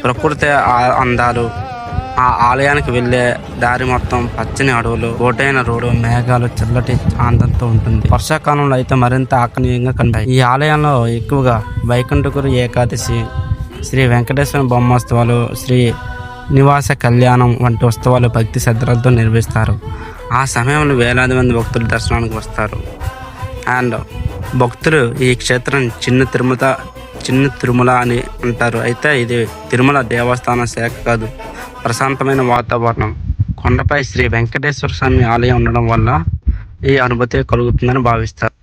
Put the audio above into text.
ప్రకృతి అందాలు, ఆ ఆలయానికి వెళ్ళే దారి మొత్తం పచ్చని అడవులు, కోటైన రోడ్డు, మేఘాలు, చల్లటి ఆనందంతో ఉంటుంది. వర్షాకాలంలో అయితే మరింత ఆకర్షణీయంగా కనిపిస్తాయి. ఈ ఆలయంలో ఎక్కువగా వైకుంఠపురి ఏకాదశి, శ్రీ వెంకటేశ్వర బ్రహ్మోత్సవాలు, శ్రీ నివాస కళ్యాణం వంటి ఉత్సవాలు భక్తి శ్రద్ధలతో నిర్వహిస్తారు. ఆ సమయంలో వేలాది మంది భక్తులు దర్శనానికి వస్తారు. అండ్ భక్తులు ఈ క్షేత్రం చిన్న తిరుమల అని అంటారు. అయితే ఇది తిరుమల దేవస్థాన శాఖ కాదు. ప్రశాంతమైన వాతావరణం, కొండపై శ్రీ వెంకటేశ్వర స్వామి ఆలయం ఉండడం వల్ల ఈ అనుభూతి కలుగుతుందని భావిస్తారు.